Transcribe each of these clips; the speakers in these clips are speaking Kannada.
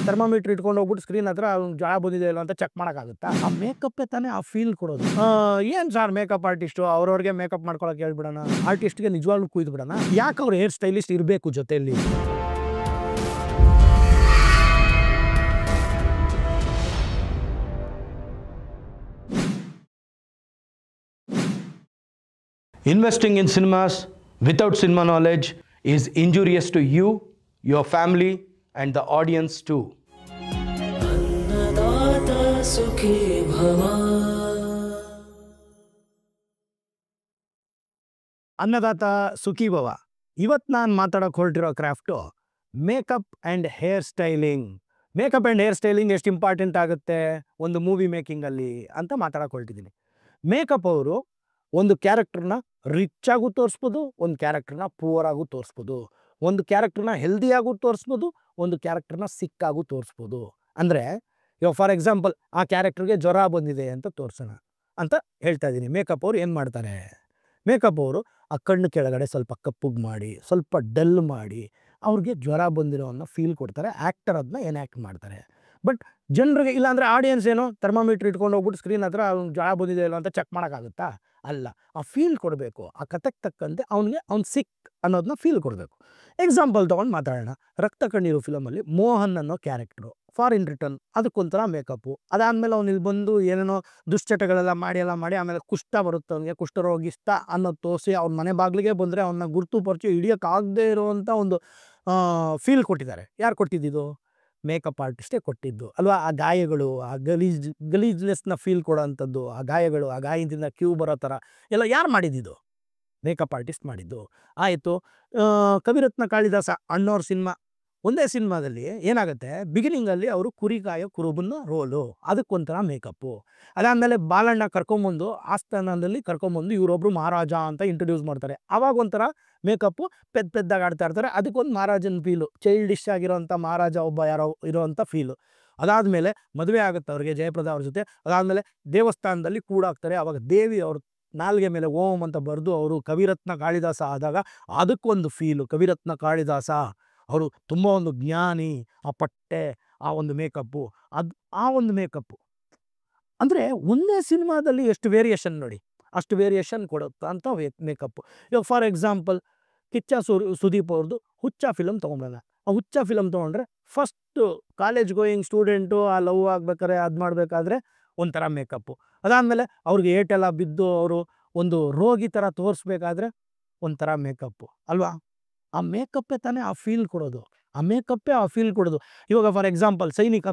ಥರ್ಮಾಮೀಟರ್ ಇಟ್ಕೊಂಡು ಹೋಗ್ಬಿಟ್ಟು ಸ್ಕ್ರೀನ್ ಹತ್ರ ಜ್ವರ ಬಂದಿದೆ ಇಲ್ಲ ಅಂತ ಚೆಕ್ ಮಾಡೋಕ್ಕಾಗುತ್ತಾ? ಆ ಮೇಕಪ್ಪೇ ತಾನೇ ಆ ಫೀಲ್ ಕೊಡೋದು. ಏನು ಸರ್ ಮೇಕಪ್ ಆರ್ಟಿಸ್ಟು ಅವ್ರವ್ರಿಗೆ ಮೇಕಪ್ ಮಾಡ್ಕೊಳಕ್ಕೆ ಹೇಳ್ಬಿಡೋಣ, ಆರ್ಟಿಸ್ಟ್ಗೆ ನಿಜವಾಗ್ಲೂ ಕುಯ್ದು ಬಿಡೋಣ. ಯಾಕೆ ಅವ್ರು ಹೇರ್ ಸ್ಟೈಲಿಸ್ಟ್ ಇರಬೇಕು ಜೊತೆಯಲ್ಲಿ? Investing in cinemas without cinema knowledge is injurious to you, your family, and the audience too. अन्नदाता सुखी भव. ಅನ್ನದಾತ ಸುಖಿ ಭವ. ಇವತ್ತು ನಾನು ಮಾತಾಡೋಕೆ ಹೊರಟಿರೋ craft makeup and hair styling. Makeup and hair styling ಎಷ್ಟು ಇಂಪಾರ್ಟೆಂಟ್ ಆಗುತ್ತೆ ಒಂದು ಮೂವಿ ಮೇಕಿಂಗಲ್ಲಿ ಅಂತ ಮಾತಾಡೋಕೆ ಹೊರಟಿದ್ದೀನಿ. ಮೇಕಪ್ ಅವರು ಒಂದು ಕ್ಯಾರೆಕ್ಟರ್ನ ರಿಚ್ ಆಗೂ ತೋರಿಸ್ಬೋದು, ಒಂದು ಕ್ಯಾರೆಕ್ಟರ್ನ ಪೂವರ್ ಆಗೂ ತೋರಿಸ್ಬೋದು, ಒಂದು ಕ್ಯಾರೆಕ್ಟರ್ನ ಹೆಲ್ದಿಯಾಗೂ ತೋರಿಸ್ಬೋದು, ಒಂದು ಕ್ಯಾರೆಕ್ಟರ್ನ ಸಿಕ್ಕಾಗೂ ತೋರಿಸ್ಬೋದು. ಅಂದರೆ ಇವಾಗ ಫಾರ್ ಎಕ್ಸಾಂಪಲ್ ಆ ಕ್ಯಾರೆಕ್ಟರ್ಗೆ ಜ್ವರ ಬಂದಿದೆ ಅಂತ ತೋರಿಸೋಣ ಅಂತ ಹೇಳ್ತಾ ಇದ್ದೀನಿ. ಮೇಕಪ್ ಅವ್ರು ಏನು ಮಾಡ್ತಾರೆ? ಮೇಕಪ್ ಅವರು ಆ ಕಣ್ಣು ಕೆಳಗಡೆ ಸ್ವಲ್ಪ ಕಪ್ಪಗೆ ಮಾಡಿ, ಸ್ವಲ್ಪ ಡಲ್ ಮಾಡಿ ಅವ್ರಿಗೆ ಜ್ವರ ಬಂದಿರೋ ಅನ್ನೋ ಫೀಲ್ ಕೊಡ್ತಾರೆ. ಆ್ಯಕ್ಟರ್ ಅದನ್ನ ಎನ್ಯಾಕ್ಟ್ ಮಾಡ್ತಾರೆ. ಬಟ್ ಜನರಿಗೆ ಇಲ್ಲಾಂದರೆ ಆಡಿಯನ್ಸ್ ಏನೋ ಥರ್ಮಾಮೀಟ್ರ್ ಇಟ್ಕೊಂಡು ಹೋಗ್ಬಿಟ್ಟು ಸ್ಕ್ರೀನ್ ಹತ್ರ ಜ್ವರ ಬಂದಿದೆ ಇಲ್ಲ ಅಂತ ಚೆಕ್ ಮಾಡೋಕ್ಕಾಗುತ್ತಾ? ಅಲ್ಲ, ಆ ಫೀಲ್ ಕೊಡಬೇಕು. ಆ ಕತೆಗೆ ತಕ್ಕಂತೆ ಅವ್ನು ಸಿಕ್ ಅನ್ನೋದನ್ನ ಫೀಲ್ ಕೊಡಬೇಕು. ಎಕ್ಸಾಂಪಲ್ ತೊಗೊಂಡು ಮಾತಾಡೋಣ. ರಕ್ತ ಕಣ್ಣೀರು ಫಿಲಮಲ್ಲಿ ಮೋಹನ್ ಅನ್ನೋ ಕ್ಯಾರೆಕ್ಟ್ರು ಫಾರಿನ್ ರಿಟರ್ನ್ ಅದಕ್ಕೊಂಥರ ಮೇಕಪ್ಪು. ಅದಾದಮೇಲೆ ಅವ್ನು ಇಲ್ಲಿ ಬಂದು ಏನೇನೋ ದುಶ್ಚಟಗಳೆಲ್ಲ ಮಾಡಿ ಆಮೇಲೆ ಕುಷ್ಠ ಬರುತ್ತೆ ಅವನಿಗೆ, ಕುಷ್ಠರೋಗಿಷ್ಟ ಅನ್ನೋದು ತೋರಿಸಿ ಅವ್ನ ಮನೆ ಬಾಗಿಲಿಗೆ ಬಂದರೆ ಅವನ್ನ ಗುರುತು ಪರಿಚಯ ಹಿಡಿಯೋಕ್ಕಾಗದೇ ಇರುವಂಥ ಒಂದು ಫೀಲ್ ಕೊಟ್ಟಿದ್ದಾರೆ. ಯಾರು ಕೊಟ್ಟಿದ್ದು? ಮೇಕಪ್ ಆರ್ಟಿಸ್ಟೇ ಕೊಟ್ಟಿದ್ದು ಅಲ್ವಾ? ಆ ಗಾಯಗಳು, ಆ ಗಲೀಜ್ನೆಸ್ನ ಫೀಲ್ ಕೊಡೋ ಅಂಥದ್ದು, ಆ ಗಾಯಗಳು, ಆ ಗಾಯದಿಂದ ಕ್ಯೂ ಬರೋ ಥರ ಎಲ್ಲ ಯಾರು ಮಾಡಿದ್ದು? ಮೇಕಪ್ ಆರ್ಟಿಸ್ಟ್ ಮಾಡಿದ್ದು. ಆಯಿತು. ಕವಿರತ್ನ ಕಾಳಿದಾಸ ಅಣ್ಣವ್ರ ಸಿನಿಮಾ, ಒಂದೇ ಸಿನಿಮಾದಲ್ಲಿ ಏನಾಗುತ್ತೆ, ಬಿಗಿನಿಂಗಲ್ಲಿ ಅವರು ಕುರಿ ಕಾಯೋ ಕುರುಬನ್ನ ರೋಲು, ಅದಕ್ಕೊಂಥರ ಮೇಕಪ್ಪು. ಅದಾದಮೇಲೆ ಬಾಲಣ್ಣ ಕರ್ಕೊಂಬಂದು ಆಸ್ಥಾನದಲ್ಲಿ ಕರ್ಕೊಂಬಂದು ಇವರೊಬ್ಬರು ಮಹಾರಾಜ ಅಂತ ಇಂಟ್ರೊಡ್ಯೂಸ್ ಮಾಡ್ತಾರೆ. ಆವಾಗ ಒಂಥರ ಮೇಕಪ್ಪು ಪೆದ್ದಾಗಿ ಆಡ್ತಾ ಇರ್ತಾರೆ, ಅದಕ್ಕೊಂದು ಮಹಾರಾಜನ ಫೀಲು, ಚೈಲ್ಡಿಶ್ ಆಗಿರೋಂಥ ಮಹಾರಾಜ ಒಬ್ಬ ಯಾರೋ ಇರೋವಂಥ ಫೀಲು. ಅದಾದಮೇಲೆ ಮದುವೆ ಆಗುತ್ತೆ ಅವ್ರಿಗೆ ಜಯಪ್ರದಾ ಅವ್ರ ಜೊತೆ. ಅದಾದಮೇಲೆ ದೇವಸ್ಥಾನದಲ್ಲಿ ಕೂಡಾಕ್ತಾರೆ. ಆವಾಗ ದೇವಿ ಅವ್ರ ನಾಲ್ಗೆ ಮೇಲೆ ಓಂ ಅಂತ ಬರೆದು ಅವರು ಕವಿರತ್ನ ಕಾಳಿದಾಸ ಆದಾಗ ಅದಕ್ಕೊಂದು ಫೀಲು. ಕವಿರತ್ನ ಕಾಳಿದಾಸ ಅವರು ತುಂಬ ಒಂದು ಜ್ಞಾನಿ, ಆ ಪಟ್ಟೆ, ಆ ಒಂದು ಮೇಕಪ್ಪು, ಆ ಒಂದು ಮೇಕಪ್ಪು ಅಂದರೆ ಒಂದೇ ಸಿನಿಮಾದಲ್ಲಿ ಎಷ್ಟು ವೇರಿಯೇಷನ್ ನೋಡಿ, ಅಷ್ಟು ವೇರಿಯೇಷನ್ ಕೊಡುತ್ತಾ ಅಂತ ಮೇಕಪ್ಪು. ಇವಾಗ ಫಾರ್ ಎಕ್ಸಾಂಪಲ್ ಕಿಚ್ಚ ಸುದೀಪ್ ಅವ್ರದ್ದು ಹುಚ್ಚ ಫಿಲಮ್ ತೊಗೊಂಬರೋಣ. ಆ ಹುಚ್ಚ ಫಿಲಮ್ ತೊಗೊಂಡ್ರೆ ಫಸ್ಟು ಕಾಲೇಜ್ ಗೋಯಿಂಗ್ ಸ್ಟೂಡೆಂಟು ಆ ಲವ್ ಆಗ್ಬೇಕಾದ್ರೆ ಅದು ಮಾಡಬೇಕಾದ್ರೆ ಒಂಥರ ಮೇಕಪ್ಪು. ಅದಾದಮೇಲೆ ಅವ್ರಿಗೆ ಏಟೆಲ್ಲ ಬಿದ್ದು ಅವರು ಒಂದು ರೋಗಿ ಥರ ತೋರಿಸ್ಬೇಕಾದ್ರೆ ಒಂಥರ ಮೇಕಪ್ಪು ಅಲ್ವಾ? ಆ ಮೇಕಪ್ಪೇ ತಾನೇ ಆ ಫೀಲ್ ಕೊಡೋದು. ಆ ಮೇಕಪ್ಪೇ ಆ ಫೀಲ್ ಕೊಡೋದು. ಇವಾಗ ಫಾರ್ ಎಕ್ಸಾಂಪಲ್ ಸೈನಿಕ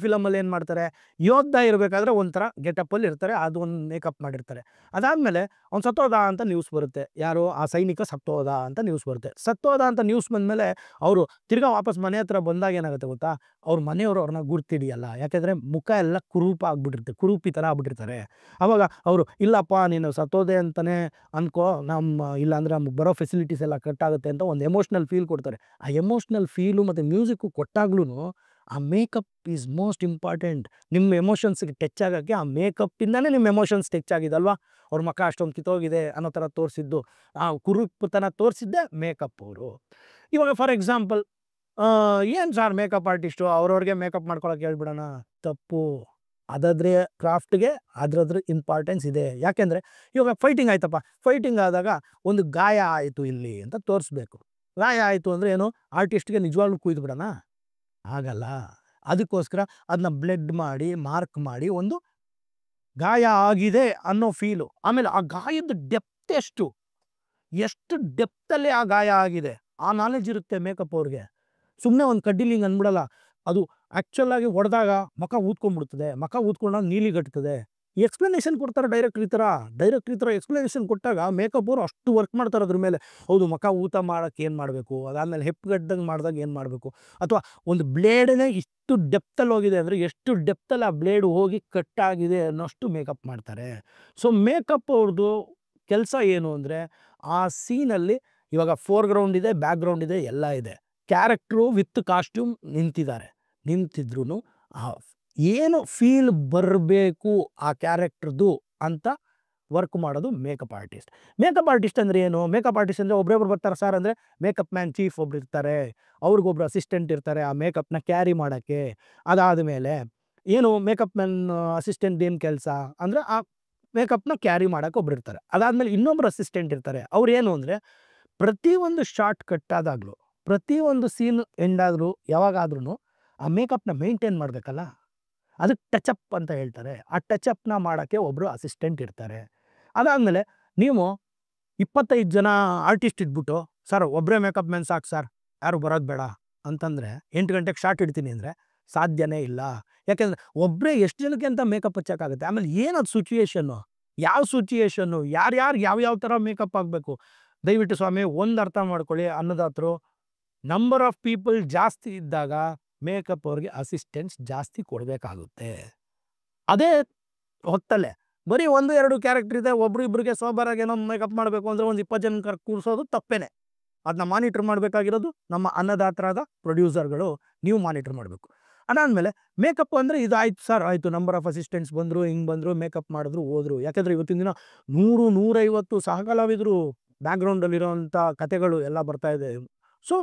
ಫಿಲಮಲ್ಲಿ ಏನು ಮಾಡ್ತಾರೆ, ಯೋಧ ಇರಬೇಕಾದ್ರೆ ಒಂಥರ ಗೆಟಪ್ಪಲ್ಲಿ ಇರ್ತಾರೆ, ಅದು ಒಂದು ಮೇಕಪ್ ಮಾಡಿರ್ತಾರೆ. ಅದಾದಮೇಲೆ ಅವ್ನು ಸತ್ತೋದ ಅಂತ ನ್ಯೂಸ್ ಬರುತ್ತೆ. ಯಾರು? ಆ ಸೈನಿಕ ಸತ್ತೋದ ಅಂತ ನ್ಯೂಸ್ ಬರುತ್ತೆ. ಸತ್ತೋದ ಅಂತ ನ್ಯೂಸ್ ಬಂದಮೇಲೆ ಅವರು ತಿರ್ಗಾ ವಾಪಸ್ ಮನೆ ಹತ್ರ ಬಂದಾಗ ಏನಾಗುತ್ತೆ ಗೊತ್ತಾ, ಅವ್ರ ಮನೆಯವರು ಅವ್ರನ್ನ ಗುರ್ತಿಡಿಯಲ್ಲ. ಯಾಕೆಂದರೆ ಮುಖ ಎಲ್ಲ ಕುರೂಪಿ ಥರ ಆಗ್ಬಿಟ್ಟಿರ್ತಾರೆ. ಆವಾಗ ಅವರು ಇಲ್ಲಪ್ಪ ನೀನು ಸತ್ತೋದೆ ಅಂತಲೇ ಅನ್ಕೋ, ಇಲ್ಲಾಂದರೆ ನಮ್ಗೆ ಬರೋ ಫೆಸಿಲಿಟೀಸ್ ಎಲ್ಲ ಕಟ್ಟಾಗುತ್ತೆ ಅಂತ ಒಂದು ಎಮೋಷ್ನಲ್ ಫೀಲ್ ಕೊಡ್ತಾರೆ. ಆ ಎಮೋಷ್ನಲ್ ಫೀಲು ಮತ್ತು ಮ್ಯೂಸಿಕ್ಕು ಕೊಟ್ಟಾಗ್ಲೂ ಆ ಮೇಕಪ್ ಈಸ್ ಮೋಸ್ಟ್ ಇಂಪಾರ್ಟೆಂಟ್. ನಿಮ್ಮ ಎಮೋಷನ್ಸ್ಗೆ ಟಚ್ ಆಗೋಕ್ಕೆ ಆ ಮೇಕಪ್ಪಿಂದನೇ ನಿಮ್ಮ ಎಮೋಷನ್ಸ್ ಟಚ್ ಆಗಿದಲ್ವಾ? ಅವ್ರ ಮುಖ ಅಷ್ಟೊಂದು ಕಿತ್ತೋಗಿದೆ ಅನ್ನೋ ಥರ ತೋರಿಸಿದ್ದು, ಆ ಕುರುಪತನ ತೋರಿಸಿದ್ದೆ ಮೇಕಪ್ ಅವರು. ಇವಾಗ ಫಾರ್ ಎಕ್ಸಾಂಪಲ್ ಏನು ಸರ್ ಮೇಕಪ್ ಆರ್ಟಿಸ್ಟು ಅವ್ರವ್ರಿಗೆ ಮೇಕಪ್ ಮಾಡ್ಕೊಳಕ್ಕೆ ಹೇಳ್ಬಿಡೋಣ? ತಪ್ಪು. ಅದಾದ್ರೆ ಕ್ರಾಫ್ಟ್ಗೆ ಅದ್ರ ಇಂಪಾರ್ಟೆನ್ಸ್ ಇದೆ. ಯಾಕೆಂದರೆ ಇವಾಗ ಫೈಟಿಂಗ್ ಆಯ್ತಪ್ಪ, ಫೈಟಿಂಗ್ ಆದಾಗ ಒಂದು ಗಾಯ ಆಯಿತು ಇಲ್ಲಿ ಅಂತ ತೋರಿಸ್ಬೇಕು. ಗಾಯ ಆಯಿತು ಅಂದರೆ ಏನು, ಆರ್ಟಿಸ್ಟ್ಗೆ ನಿಜವಾಗ್ಲೂ ಕುಯ್ದು ಬಿಡೋಣ? ಆಗಲ್ಲ. ಅದಕ್ಕೋಸ್ಕರ ಅದನ್ನ ಬ್ಲೆಡ್ ಮಾಡಿ ಮಾರ್ಕ್ ಮಾಡಿ ಒಂದು ಗಾಯ ಆಗಿದೆ ಅನ್ನೋ ಫೀಲು. ಆಮೇಲೆ ಆ ಗಾಯದ ಡೆಪ್ತ್ ಎಷ್ಟು ಡೆಪ್ತಲ್ಲಿ ಆ ಗಾಯ ಆಗಿದೆ ಆ ನಾಲೆಜ್ ಇರುತ್ತೆ ಮೇಕಪ್ ಅವ್ರಿಗೆ. ಸುಮ್ಮನೆ ಒಂದು ಕಡ್ಡಿಲಿಂಗ್ ಅಂದ್ಬಿಡಲ್ಲ. ಅದು ಆ್ಯಕ್ಚುಲಾಗಿ ಹೊಡೆದಾಗ ಮುಖ ಊದ್ಕೊಂಡ್ಬಿಡ್ತದೆ. ಮುಖ ಊದ್ಕೊಂಡಾಗ ನೀಲಿಗಟ್ತದೆ. ಎಕ್ಸ್ಪ್ಲನೇಷನ್ ಕೊಡ್ತಾರೆ ಡೈರೆಕ್ಟ್ರ್ ಈ ಥರ ಎಕ್ಸ್ಪ್ಲನೇಷನ್ ಕೊಟ್ಟಾಗ ಮೇಕಪ್ ಅವರು ಅಷ್ಟು ವರ್ಕ್ ಮಾಡ್ತಾರೆ ಅದ್ರ ಮೇಲೆ. ಹೌದು, ಮುಖ ಊತ ಮಾಡೋಕ್ಕೆ ಏನು ಮಾಡಬೇಕು, ಅದಾದಮೇಲೆ ಹೆಪ್ಪುಗಡ್ದಂಗೆ ಮಾಡಿದಾಗ ಏನು ಮಾಡಬೇಕು, ಅಥವಾ ಒಂದು ಬ್ಲೇಡೇ ಇಷ್ಟು ಡೆಪ್ತಲ್ಲಿ ಹೋಗಿದೆ ಅಂದರೆ ಎಷ್ಟು ಡೆಪ್ತಲ್ಲಿ ಆ ಬ್ಲೇಡ್ ಹೋಗಿ ಕಟ್ಟಾಗಿದೆ ಅನ್ನೋಷ್ಟು ಮೇಕಪ್ ಮಾಡ್ತಾರೆ. ಸೊ ಮೇಕಪ್ ಅವ್ರದ್ದು ಕೆಲಸ ಏನು ಅಂದರೆ ಆ ಸೀನಲ್ಲಿ ಇವಾಗ ಫೋರ್ಗ್ರೌಂಡ್ ಇದೆ, ಬ್ಯಾಕ್ಗ್ರೌಂಡ್ ಇದೆ, ಎಲ್ಲ ಇದೆ. ಕ್ಯಾರೆಕ್ಟ್ರು ವಿತ್ ಕಾಸ್ಟ್ಯೂಮ್ ನಿಂತಿದ್ರು ಏನು ಫೀಲ್ ಬರಬೇಕು ಆ ಕ್ಯಾರೆಕ್ಟ್ರದ್ದು ಅಂತ ವರ್ಕ್ ಮಾಡೋದು ಮೇಕಪ್ ಆರ್ಟಿಸ್ಟ್. ಮೇಕಪ್ ಆರ್ಟಿಸ್ಟ್ ಅಂದರೆ ಏನು? ಮೇಕಪ್ ಆರ್ಟಿಸ್ಟ್ ಅಂದರೆ ಒಬ್ಬೊಬ್ರು ಬರ್ತಾರೆ ಸರ್ ಅಂದರೆ ಮೇಕಪ್ ಮ್ಯಾನ್ ಚೀಫ್ ಒಬ್ರು ಇರ್ತಾರೆ, ಅವ್ರಿಗೊಬ್ರು ಅಸಿಸ್ಟೆಂಟ್ ಇರ್ತಾರೆ ಆ ಮೇಕಪ್ನ ಕ್ಯಾರಿ ಮಾಡೋಕ್ಕೆ. ಅದಾದ ಮೇಲೆ ಏನು ಮೇಕಪ್ ಮ್ಯಾನ್ ಅಸಿಸ್ಟೆಂಟ್ ಏನು ಕೆಲಸ ಅಂದರೆ ಆ ಮೇಕಪ್ನ ಕ್ಯಾರಿ ಮಾಡೋಕೆ ಒಬ್ರು ಇರ್ತಾರೆ. ಅದಾದಮೇಲೆ ಇನ್ನೊಬ್ರು ಅಸಿಸ್ಟೆಂಟ್ ಇರ್ತಾರೆ. ಅವ್ರು ಏನು ಅಂದರೆ ಪ್ರತಿಯೊಂದು ಶಾರ್ಟ್ ಕಟ್ ಆದಾಗಲೂ, ಪ್ರತಿಯೊಂದು ಸೀನ್ ಎಂಡಾದರೂ ಯಾವಾಗಾದ್ರೂ ಆ ಮೇಕಪ್ನ ಮೇಂಟೈನ್ ಮಾಡಬೇಕಲ್ಲ, ಅದಕ್ಕೆ ಟಚಪ್ ಅಂತ ಹೇಳ್ತಾರೆ. ಆ ಟಚಪ್ನ ಮಾಡೋಕ್ಕೆ ಒಬ್ಬರು ಅಸಿಸ್ಟೆಂಟ್ ಇರ್ತಾರೆ. ಅದಾದಮೇಲೆ ನೀವು 25 ಜನ ಆರ್ಟಿಸ್ಟ್ ಇದ್ಬಿಟ್ಟು ಸರ್ ಒಬ್ಬರೇ ಮೇಕಪ್ ಮ್ಯಾನ್ ಸಾಕು ಸರ್, ಯಾರು ಬರೋದು ಬೇಡ ಅಂತಂದರೆ 8 ಗಂಟೆಗೆ ಶಾರ್ಟ್ ಇಡ್ತೀನಿ ಅಂದರೆ ಸಾಧ್ಯನೇ ಇಲ್ಲ. ಯಾಕೆಂದರೆ ಒಬ್ಬರೇ ಎಷ್ಟು ಜನಕ್ಕೆ ಅಂತ ಮೇಕಪ್ ಹಚ್ಚೋಕ್ಕಾಗುತ್ತೆ? ಆಮೇಲೆ ಏನದು ಸಿಚುಯೇಷನ್ನು, ಯಾವ ಸಿಚುಯೇಷನ್ನು, ಯಾರ್ಯಾರು ಯಾವ್ಯಾವ ಥರ ಮೇಕಪ್ ಆಗಬೇಕು? ದಯವಿಟ್ಟು ಸ್ವಾಮಿ ಒಂದು ಅರ್ಥ ಮಾಡ್ಕೊಳ್ಳಿ ಅನ್ನದಾತರು, ನಂಬರ್ ಆಫ್ ಪೀಪಲ್ ಜಾಸ್ತಿ ಇದ್ದಾಗ ಮೇಕಪ್ ಅವ್ರಿಗೆ ಅಸಿಸ್ಟೆಂಟ್ಸ್ ಜಾಸ್ತಿ ಕೊಡಬೇಕಾಗುತ್ತೆ. ಅದೇ ಹೊತ್ತಲ್ಲೇ ಬರೀ 1-2 ಕ್ಯಾರೆಕ್ಟರ್ ಇದೆ, ಒಬ್ರು ಇಬ್ಬರಿಗೆ ಸೋಬರಾಗಿ ಏನೋ ಮೇಕಪ್ ಮಾಡಬೇಕು ಅಂದರೆ ಒಂದು 20 ಜನ ಕೂರಿಸೋದು ತಪ್ಪೇನೆ. ಅದನ್ನ ಮಾನಿಟ್ರ್ ಮಾಡಬೇಕಾಗಿರೋದು ನಮ್ಮ ಅನ್ನದಾತರಾದ ಪ್ರೊಡ್ಯೂಸರ್ಗಳು, ನೀವು ಮಾನಿಟ್ರ್ ಮಾಡಬೇಕು. ಅದಾದಮೇಲೆ ಮೇಕಪ್ ಅಂದರೆ ಇದು ಆಯ್ತು ಸರ್, ಆಯಿತು ನಂಬರ್ ಆಫ್ ಅಸಿಸ್ಟೆಂಟ್ಸ್ ಬಂದರು, ಹಿಂಗೆ ಬಂದರು, ಮೇಕಪ್ ಮಾಡಿದ್ರು, ಹೋದರು. ಯಾಕೆಂದರೆ ಇವತ್ತಿನ ದಿನ 100-150 ಸಹಕಲಾವಿದರು ಬ್ಯಾಕ್ಗ್ರೌಂಡಲ್ಲಿರೋವಂಥ ಕತೆಗಳು ಎಲ್ಲ ಬರ್ತಾ ಇದೆ. ಸೊ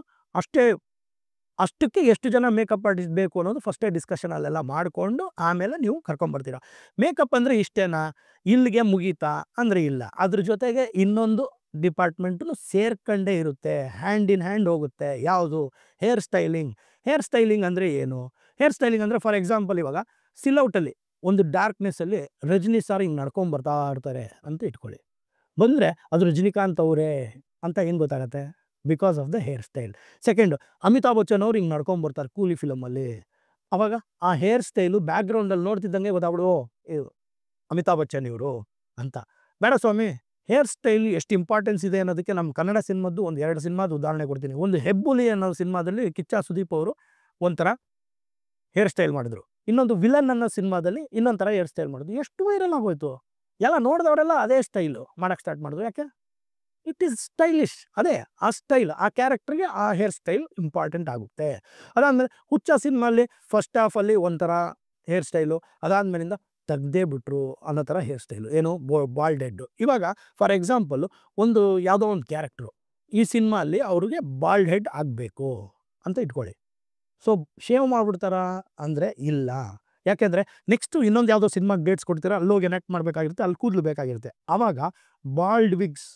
ಅಷ್ಟಕ್ಕೆ ಎಷ್ಟು ಜನ ಮೇಕಪ್ ಆರ್ಟಿಸ್ಟ್ ಬೇಕು ಅನ್ನೋದು ಫಸ್ಟೇ ಡಿಸ್ಕಷನ್ ಅಲ್ಲೆಲ್ಲ ಮಾಡಿಕೊಂಡು ಆಮೇಲೆ ನೀವು ಕರ್ಕೊಂಬರ್ತೀರ. ಮೇಕಪ್ ಅಂದರೆ ಇಷ್ಟೇನಾ, ಇಲ್ಲಿಗೆ ಮುಗೀತಾ ಅಂದರೆ ಇಲ್ಲ. ಅದ್ರ ಜೊತೆಗೆ ಇನ್ನೊಂದು ಡಿಪಾರ್ಟ್ಮೆಂಟು ಸೇರ್ಕೊಂಡೇ ಇರುತ್ತೆ, ಹ್ಯಾಂಡ್ ಇನ್ ಹ್ಯಾಂಡ್ ಹೋಗುತ್ತೆ. ಯಾವುದು? Hair styling. ಹೇರ್ ಸ್ಟೈಲಿಂಗ್ ಅಂದರೆ ಏನು? ಹೇರ್ ಸ್ಟೈಲಿಂಗ್ ಅಂದರೆ ಫಾರ್ ಎಕ್ಸಾಂಪಲ್ ಇವಾಗ ಸಿಲ್ಔಟಲ್ಲಿ ಒಂದು ಡಾರ್ಕ್ನೆಸ್ಸಲ್ಲಿ ರಜನಿ ಸರ್ ಹಿಂಗೆ ನಡ್ಕೊಂಬರ್ತಾ ಇರ್ತಾರೆ ಅಂತ ಇಟ್ಕೊಳ್ಳಿ. ಬಂದರೆ ಅದು ರಜನಿಕಾಂತ್ ಅವರೇ ಅಂತ ಏನು ಗೊತ್ತಾಗತ್ತೆ? Because of the hair style. Second, Amitabh Bachchan ಅವ್ರು ಹಿಂಗೆ ನಡ್ಕೊಂಬರ್ತಾರೆ ಕೂಲಿ ಫಿಲಮಲ್ಲಿ. ಆವಾಗ ಆ ಹೇರ್ ಸ್ಟೈಲು ಬ್ಯಾಕ್ಗ್ರೌಂಡಲ್ಲಿ ನೋಡ್ತಿದ್ದಂಗೆ ಗೊತ್ತಾಗ್ಬಿಡು ಇದು ಅಮಿತಾಬ್ ಬಚ್ಚನ್ ಇವರು ಅಂತ. ಬೇಡ ಸ್ವಾಮಿ, ಹೇರ್ ಸ್ಟೈಲ್ ಎಷ್ಟು ಇಂಪಾರ್ಟೆನ್ಸ್ ಇದೆ ಅನ್ನೋದಕ್ಕೆ ನಮ್ಮ ಕನ್ನಡ ಸಿನಿಮಾದ್ದು 1-2 ಸಿನಿಮಾದ ಉದಾಹರಣೆ ಕೊಡ್ತೀನಿ. ಒಂದು ಹೆಬ್ಬುಲಿ ಅನ್ನೋ ಸಿನಿಮಾದಲ್ಲಿ ಕಿಚ್ಚ ಸುದೀಪ್ ಅವರು ಒಂಥರ ಹೇರ್ ಸ್ಟೈಲ್ ಮಾಡಿದ್ರು. ಇನ್ನೊಂದು ವಿಲನ್ ಅನ್ನೋ ಸಿನಿಮಾದಲ್ಲಿ ಇನ್ನೊಂದು ಥರ ಹೇರ್ ಸ್ಟೈಲ್ ಮಾಡಿದ್ರು. ಎಷ್ಟು ವೈರಲ್ ಆಗೋಯ್ತು, ಎಲ್ಲ ನೋಡಿದವರೆಲ್ಲ ಅದೇ ಸ್ಟೈಲು ಮಾಡೋಕ್ಕೆ ಸ್ಟಾರ್ಟ್ ಮಾಡಿದ್ರು. ಯಾಕೆ? It is stylish. ಅದೇ ಆ ಸ್ಟೈಲ್, ಆ ಕ್ಯಾರೆಕ್ಟರ್ಗೆ ಆ ಹೇರ್ ಸ್ಟೈಲ್ ಇಂಪಾರ್ಟೆಂಟ್ ಆಗುತ್ತೆ. ಅದಾದಮೇಲೆ ಹುಚ್ಚ ಸಿನಿಮಾಲ್ಲಿ ಫಸ್ಟ್ ಹಾಫಲ್ಲಿ ಒಂಥರ ಹೇರ್ ಸ್ಟೈಲು, ಅದಾದಮೇಲಿಂದ ತೆಗ್ದೇ ಬಿಟ್ರು ಅನ್ನೋ ಥರ ಹೇರ್ ಸ್ಟೈಲು. ಏನು? Bald head. ಇವಾಗ ಫಾರ್ ಎಕ್ಸಾಂಪಲ್ಲು ಒಂದು ಯಾವುದೋ ಒಂದು ಕ್ಯಾರೆಕ್ಟ್ರು ಈ ಸಿನಿಮಾಲ್ಲಿ ಅವ್ರಿಗೆ ಬಾಲ್ಡ್ ಹೆಡ್ ಆಗಬೇಕು ಅಂತ ಇಟ್ಕೊಳ್ಳಿ. ಸೊ ಶೇವ್ ಮಾಡಿಬಿಡ್ತಾರಾ ಅಂದರೆ ಇಲ್ಲ. ಯಾಕೆಂದರೆ ನೆಕ್ಸ್ಟು ಇನ್ನೊಂದು ಯಾವುದೋ ಸಿನಿಮಾಗೆ ಡೇಟ್ಸ್ ಕೊಡ್ತೀರಾ, ಅಲ್ಲೋಗಿ ಎನೆಕ್ಟ್ ಮಾಡಬೇಕಾಗಿರುತ್ತೆ, ಅಲ್ಲಿ ಕೂದಲು ಬೇಕಾಗಿರುತ್ತೆ. ಆವಾಗ ಬಾಲ್ಡ್ ವಿಗ್ಸ್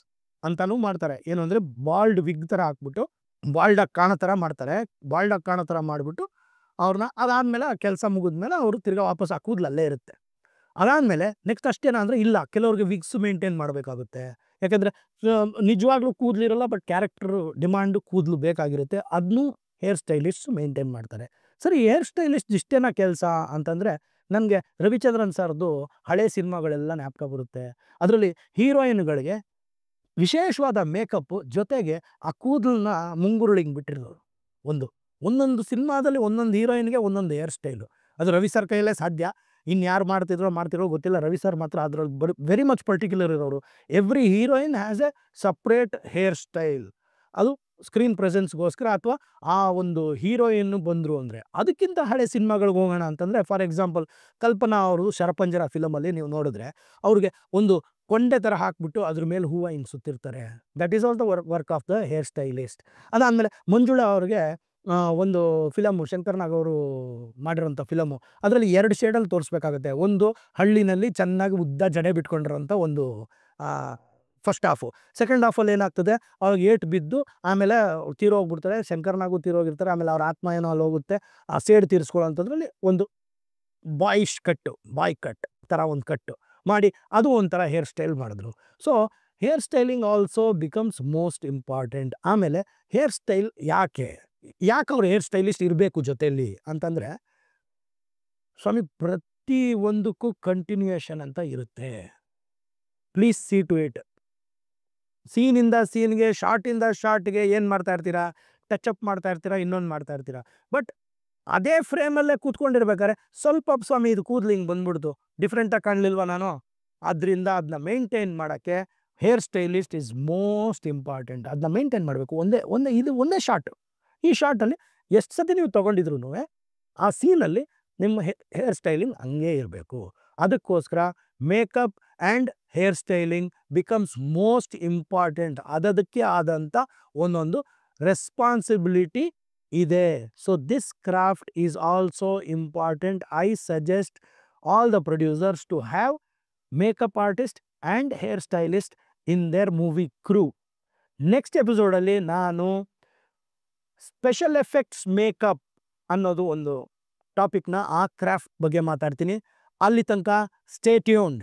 ಅಂತಲೂ ಮಾಡ್ತಾರೆ. ಏನು ಅಂದರೆ ಬಾಲ್ಡ್ ವಿಗ್ ಥರ ಹಾಕ್ಬಿಟ್ಟು ಬಾಲ್ಡಾಗಿ ಕಾಣೋ ಥರ ಮಾಡ್ತಾರೆ. ಬಾಲ್ಡಾಗಿ ಕಾಣೋ ಥರ ಮಾಡಿಬಿಟ್ಟು ಅವ್ರನ್ನ, ಅದಾದಮೇಲೆ ಆ ಕೆಲಸ ಮುಗಿದ್ಮೇಲೆ ಅವರು ತಿರ್ಗಾ ವಾಪಸ್ ಆ ಕೂದಲು ಅಲ್ಲೇ ಇರುತ್ತೆ. ಅದಾದಮೇಲೆ ನೆಕ್ಸ್ಟ್ ಅಷ್ಟೇನ ಅಂದರೆ ಇಲ್ಲ, ಕೆಲವ್ರಿಗೆ ವಿಗ್ಸ್ ಮೇಂಟೈನ್ ಮಾಡಬೇಕಾಗುತ್ತೆ. ಯಾಕೆಂದರೆ ನಿಜವಾಗ್ಲೂ ಕೂದಲಿರಲ್ಲ, ಬಟ್ ಕ್ಯಾರೆಕ್ಟರ್ ಡಿಮಾಂಡು ಕೂದಲು ಬೇಕಾಗಿರುತ್ತೆ. ಅದನ್ನೂ ಹೇರ್ ಸ್ಟೈಲಿಸ್ಟ್ ಮೇಂಟೈನ್ ಮಾಡ್ತಾರೆ. ಸರಿ, ಹೇರ್ ಸ್ಟೈಲಿಸ್ಟ್ ಇಷ್ಟೇನಾ ಕೆಲಸ ಅಂತಂದರೆ ನನಗೆ ರವಿಚಂದ್ರನ್ ಸರ್ದು ಹಳೆ ಸಿನಿಮಾಗಳೆಲ್ಲ ಜ್ಞಾಪಕ ಬರುತ್ತೆ. ಅದರಲ್ಲಿ ಹೀರೋಯಿನ್ಗಳಿಗೆ ವಿಶೇಷವಾದ ಮೇಕಪ್ಪು ಜೊತೆಗೆ ಆ ಕೂದಲನ್ನ ಮುಂಗುರುಳಿಂಗ್ ಬಿಟ್ಟಿರೋರು. ಒಂದೊಂದು ಸಿನಿಮಾದಲ್ಲಿ ಒಂದೊಂದು ಹೀರೋಯಿನ್ಗೆ ಒಂದೊಂದು ಹೇರ್ ಸ್ಟೈಲು. ಅದು ರವಿ ಸರ್ ಕೈಯಲ್ಲೇ ಸಾಧ್ಯ. ಇನ್ಯಾರು ಮಾಡ್ತಿರೋ ಗೊತ್ತಿಲ್ಲ. ರವಿ ಸರ್ ಮಾತ್ರ ಅದ್ರಲ್ಲಿ ವೆರಿ ಮಚ್ ಪರ್ಟಿಕ್ಯುಲರ್ ಇರೋರು. Every heroine has A separate hair style. ಅದು ಸ್ಕ್ರೀನ್ ಪ್ರೆಸೆನ್ಸ್ಗೋಸ್ಕರ ಅಥವಾ ಆ ಒಂದು ಹೀರೋಯಿನ್ ಬಂದರು ಅಂದರೆ. ಅದಕ್ಕಿಂತ ಹಳೆ ಸಿನಿಮಾಗಳಿಗೆ ಹೋಗೋಣ ಅಂತಂದರೆ ಫಾರ್ ಎಕ್ಸಾಂಪಲ್ ಕಲ್ಪನಾ ಅವರು ಶರಪಂಜರ ಫಿಲಮಲ್ಲಿ ನೀವು ನೋಡಿದ್ರೆ ಅವ್ರಿಗೆ ಒಂದು ಕೊಂಡೆ ಥರ ಹಾಕ್ಬಿಟ್ಟು ಅದ್ರ ಮೇಲೆ ಹೂವು ಹಿಂಗೆ ಸುತ್ತಿರ್ತಾರೆ. That is all the work of the hair stylist. ಅದಾದಮೇಲೆ ಮಂಜುಳಾ ಅವ್ರಿಗೆ ಒಂದು ಫಿಲಮು ಶಂಕರ್ ನಾಗ್ ಅವರು ಮಾಡಿರೋಂಥ ಫಿಲಮು, ಅದರಲ್ಲಿ 2 ಶೇಡಲ್ಲಿ ತೋರಿಸ್ಬೇಕಾಗುತ್ತೆ. ಒಂದು ಹಳ್ಳಿನಲ್ಲಿ ಚೆನ್ನಾಗಿ ಉದ್ದ ಜಡೆ ಬಿಟ್ಕೊಂಡಿರೋಂಥ ಒಂದು ಫಸ್ಟ್ ಹಾಫು. ಸೆಕೆಂಡ್ ಹಾಫಲ್ಲಿ ಏನಾಗ್ತದೆ, ಅವ್ರಿಗೆ ಏಟು ಬಿದ್ದು ಆಮೇಲೆ ತೀರೋಗ್ಬಿಡ್ತಾರೆ. ಶಂಕರ್ ನಾಗು ತೀರೋಗಿರ್ತಾರೆ. ಆಮೇಲೆ ಅವ್ರ ಆತ್ಮ ಏನೋ ಅಲ್ಲಿ ಹೋಗುತ್ತೆ. ಆ ಸೇಡು ತೀರಿಸ್ಕೊಳ್ಳೋಂಥದ್ರಲ್ಲಿ ಒಂದು ಬಾಯ್ ಕಟ್ ಥರ ಒಂದು ಕಟ್ಟು ಮಾಡಿ ಅದು ಒಂಥರ ಹೇರ್ ಸ್ಟೈಲ್ ಮಾಡಿದ್ರು. So hair styling also becomes most important. ಆಮೇಲೆ ಹೇರ್ ಸ್ಟೈಲ್ ಯಾಕೆ ಅವ್ರು ಹೇರ್ ಸ್ಟೈಲಿಸ್ಟ್ ಇರಬೇಕು ಜೊತೆಯಲ್ಲಿ ಅಂತಂದರೆ, ಸ್ವಾಮಿ ಪ್ರತಿ ಒಂದಕ್ಕೂ ಕಂಟಿನ್ಯೂಯೇಷನ್ ಅಂತ ಇರುತ್ತೆ. Please see to it. ಸೀನಿಂದ ಸೀನ್ಗೆ, ಶಾರ್ಟಿಂದ ಶಾರ್ಟ್ಗೆ ಏನು ಮಾಡ್ತಾ ಇರ್ತೀರಾ? ಟಚಪ್ ಮಾಡ್ತಾ ಇರ್ತೀರಾ, ಇನ್ನೊಂದು ಮಾಡ್ತಾ ಇರ್ತೀರಾ. ಬಟ್ ಅದೇ ಫ್ರೇಮಲ್ಲೇ ಕೂತ್ಕೊಂಡಿರ್ಬೇಕಾದ್ರೆ ಸ್ವಲ್ಪ ಸ್ವಾಮಿ ಇದು ಕೂದಲು ಹಿಂಗೆ ಬಂದ್ಬಿಡ್ತು, ಡಿಫ್ರೆಂಟಾಗಿ ಕಾಣಲಿಲ್ವ ನಾನು? ಅದರಿಂದ ಅದನ್ನ ಮೇಂಟೈನ್ ಮಾಡೋಕ್ಕೆ hair stylist is most important. ಅದನ್ನ ಮೇಂಟೈನ್ ಮಾಡಬೇಕು. ಒಂದೇ ಶಾರ್ಟ್. ಈ ಶಾರ್ಟಲ್ಲಿ ಎಷ್ಟು ಸತಿ ನೀವು ತೊಗೊಂಡಿದ್ರು ಆ ಸೀನಲ್ಲಿ ನಿಮ್ಮ ಹೇರ್ ಸ್ಟೈಲಿಂಗ್ ಹಂಗೇ ಇರಬೇಕು. ಅದಕ್ಕೋಸ್ಕರ makeup and hair styling becomes most important. ಅದಕ್ಕೆ ಆದಂಥ ಒಂದೊಂದು ರೆಸ್ಪಾನ್ಸಿಬಿಲಿಟಿ ಇದೆ. So this craft is also important. I suggest all the producers to have makeup artist and hair stylist in their movie crew. Next ಎಪಿಸೋಡಲ್ಲಿ ನಾನು ಸ್ಪೆಷಲ್ ಎಫೆಕ್ಟ್ಸ್ ಮೇಕಪ್ ಅನ್ನೋದು ಒಂದು ಟಾಪಿಕ್ನ, ಆ ಕ್ರಾಫ್ಟ್ ಬಗ್ಗೆ ಮಾತಾಡ್ತೀನಿ. ಅಲ್ಲಿ ತನಕ ಸ್ಟೇ ಟ್ಯೂನ್ಡ್.